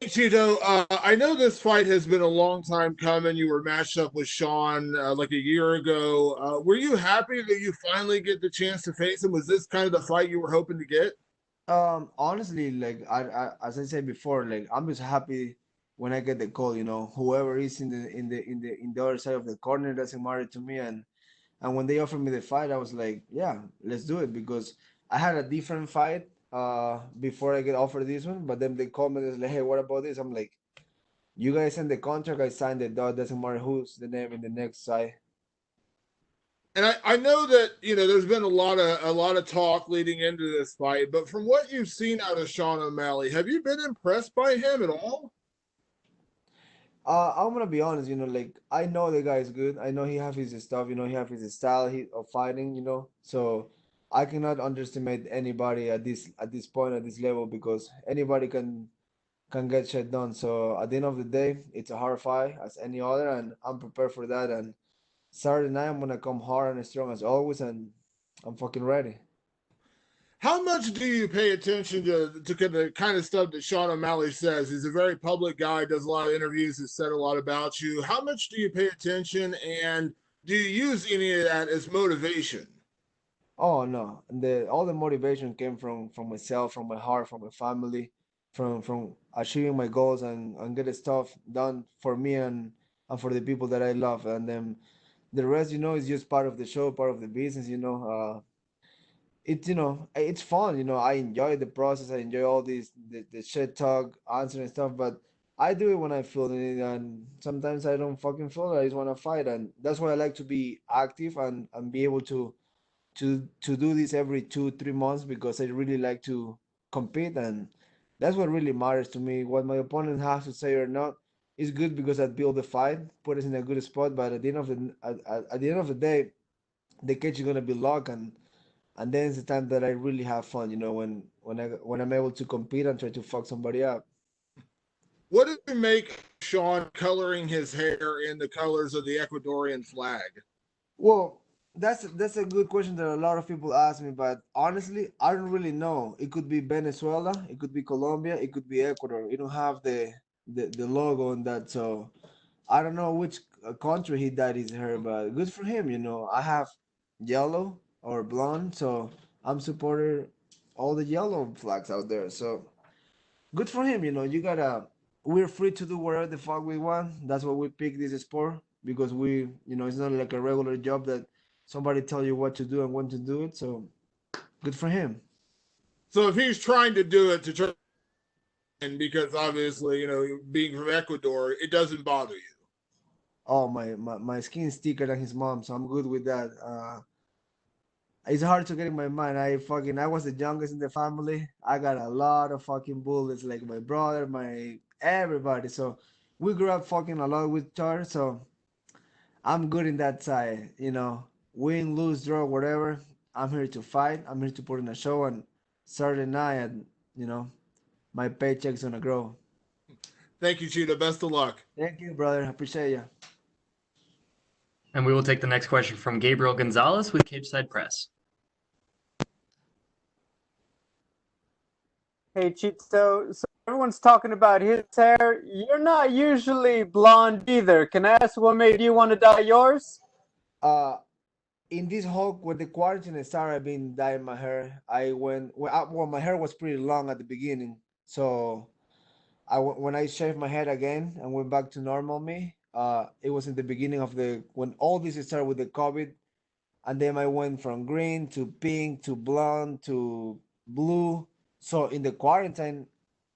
Cheeto, I know this fight has been a long time coming. You were matched up with Sean like a year ago. Were you happy that you finally get the chance to face him? Was this kind of the fight you were hoping to get? Honestly, like as I said before, like I'm just happy when I get the call. Whoever is in the other side of the corner doesn't matter to me. And when they offered me the fight, I was like, yeah, let's do it because I had a different fight before I get offered this one. But then they called me, they're like, hey, what about this? I'm like, you guys signed the contract, I signed it. Dog doesn't matter who's the name in the next side. And I know that there's been a lot of talk leading into this fight, but from what you've seen out of Sean O'Malley, have you been impressed by him at all? I'm gonna be honest, like I know the guy is good. I know he have his stuff, he have his style of fighting. So I cannot underestimate anybody at this point at this level because anybody can get shit done. So at the end of the day, it's a hard fight as any other, and I'm prepared for that. And Saturday night, I'm gonna come hard and strong as always, and I'm fucking ready. How much do you pay attention to the kind of stuff that Sean O'Malley says? He's a very public guy, does a lot of interviews, has said a lot about you. How much do you pay attention, and do you use any of that as motivation? Oh no, the all the motivation came from myself, from my heart, from my family, from achieving my goals and get stuff done for me and for the people that I love. And then the rest, is just part of the show, part of the business. It's fun. I enjoy the process. I enjoy all the shit talk, answering stuff. But I do it when I feel it, and sometimes I don't fucking feel it. I just want to fight, and that's why I like to be active and be able to do this every 2 3 months because I really like to compete, and that's what really matters to me. What my opponent has to say or not is good because I build the fight, put us in a good spot. But at the end of the day, the cage is gonna be locked, and then it's the time that I really have fun. When I'm able to compete and try to fuck somebody up. What do you make Sean coloring his hair in the colors of the Ecuadorian flag? Well, that's a good question that a lot of people ask me, but honestly, I don't really know. It could be Venezuela, it could be Colombia, it could be Ecuador. You don't have the logo on that, so I don't know which country he dyed his hair, but good for him. I have yellow or blonde, so I'm supporting all the yellow flags out there. So good for him. We're free to do whatever the fuck we want. That's why we pick this sport because it's not like a regular job that somebody tell you what to do and when to do it. So good for him. So if he's trying to do it to try, and because obviously being from Ecuador, it doesn't bother you. Oh, my skin's thicker than his mom, so I'm good with that. It's hard to get in my mind. I was the youngest in the family. I got a lot of fucking bullets, like my brother, my everybody. So we grew up fucking a lot with each other. So I'm good in that side. Win, lose, draw, whatever. I'm here to fight. I'm here to put in a show, and Saturday night, and you know, my paycheck's gonna grow. Thank you, Cheetah. Best of luck. Thank you, brother. I appreciate you. And we will take the next question from Gabriel Gonzalez with Cageside Press. Hey, Chito. So everyone's talking about his hair. You're not usually blonde either. Can I ask what made you want to dye yours? Uh, in this whole when the quarantine started, I've been dyeing my hair. Well, my hair was pretty long at the beginning, so when I shaved my head again and went back to normal me. It was in the beginning of the when all this started with the COVID, and then I went from green to pink to blonde to blue. So in the quarantine,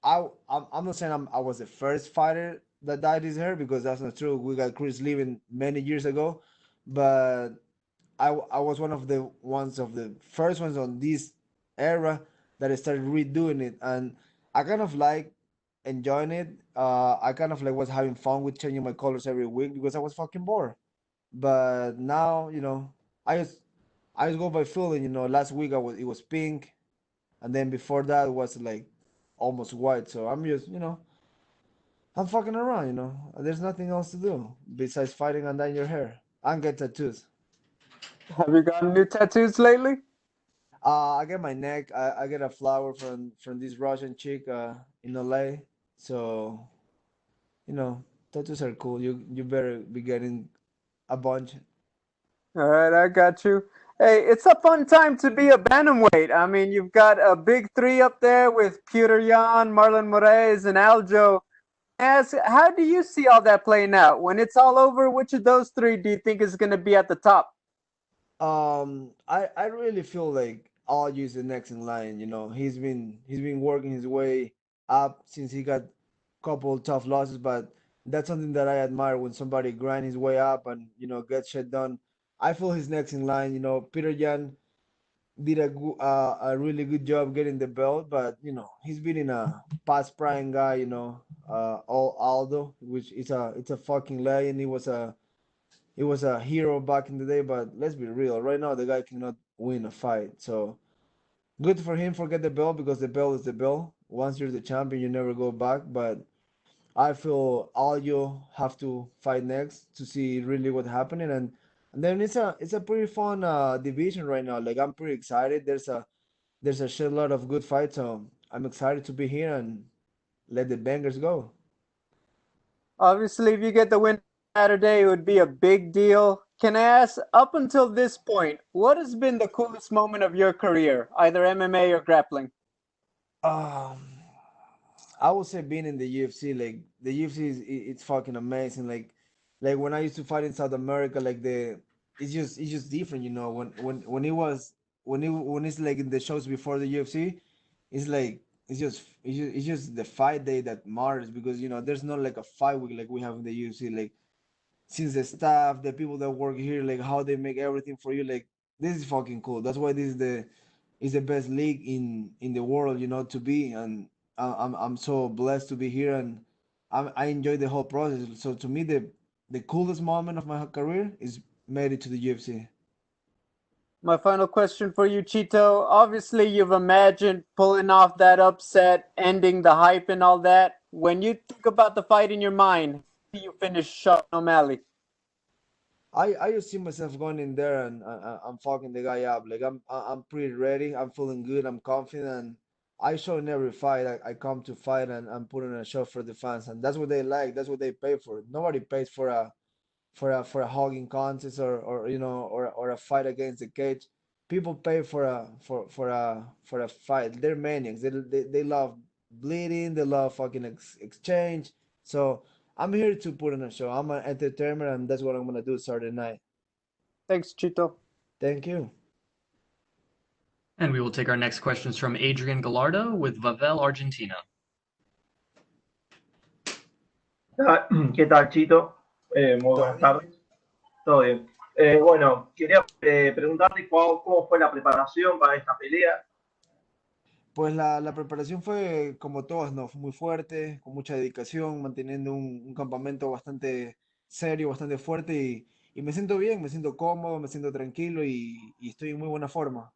I'm not saying I was the first fighter that dyed his hair because that's not true. We got Chris Levin many years ago, but I was one of the first ones on this era that I started redoing it, and I kind of like enjoying it. I kind of like was having fun with changing my colors every week because I was fucking bored. But now, I just I just go by feeling. Last week it was pink, and then before that it was like almost white. So I'm just I'm fucking around. There's nothing else to do besides fighting and dyeing your hair and get tattoos. Have you gotten new tattoos lately? I get my neck. I get a flower from this Russian chick in LA. So, tattoos are cool. You better be getting a bunch. All right, I got you. Hey, it's a fun time to be a bantamweight. I mean, you've got a big three up there with Peter Yan, Marlon Moraes, and Aljo. Ask, how do you see all that playing out? When it's all over, which of those three do you think is going to be at the top? I really feel like Alju is the next in line. He's been working his way up since he got couple tough losses, but that's something that I admire when somebody grind his way up and gets shit done. I feel he's next in line. Peter Yan did a really good job getting the belt, but he's beating a past prime guy. Aldo, which is it's a fucking legend. He was a hero back in the day, but let's be real. Right now, the guy cannot win a fight. So good for him for get the belt because the belt is the belt. Once you're the champion, you never go back. But I feel Aljo have to fight next to see really what happening, and then it's a pretty fun division right now. Like I'm pretty excited. There's a shit lot of good fights, so I'm excited to be here and let the bangers go. Obviously, if you get the win Saturday, it would be a big deal. Can I ask, up until this point, what has been the coolest moment of your career, either MMA or grappling? Um, I would say being in the UFC, like the UFC it's fucking amazing. Like when I used to fight in South America, like it's just different, When it's like in the shows before the UFC, it's like it's just the fight day that matters because there's not like a fight week like we have in the UFC. Like since the staff, the people that work here, like how they make everything for you, like this is fucking cool. That's why this is the best league in the world, to be. And I'm so blessed to be here, and I enjoy the whole process. So to me, the coolest moment of my career is made it to the UFC. My final question for you, Chito. Obviously, you've imagined pulling off that upset, ending the hype and all that. When you think about the fight in your mind, how do you finish Sean O'Malley? I just see myself going in there and I'm fucking the guy up. Like I'm pretty ready. I'm feeling good. I'm confident. And I show in every fight. I come to fight and I'm putting a show for the fans, and that's what they like. That's what they pay for. Nobody pays for a hugging contest or a fight against the cage. People pay for a fight. They're maniacs. They love bleeding. They love fucking exchange. So I'm here to put on a show. I'm an entertainer, and that's what I'm gonna do Saturday night. Thanks, Chito. Thank you. And we will take our next questions from Adrian Gallardo with Vavel, Argentina. ¿Qué tal, Chito? Muy ¿Todo buenas bien? tardes. Todo bien. Bueno, quería preguntarte cómo fue la preparación para esta pelea. Pues la preparación fue como todas, ¿no? Fue muy fuerte, con mucha dedicación, manteniendo un campamento bastante serio, bastante fuerte y me siento bien, me siento cómodo, me siento tranquilo y estoy en muy buena forma.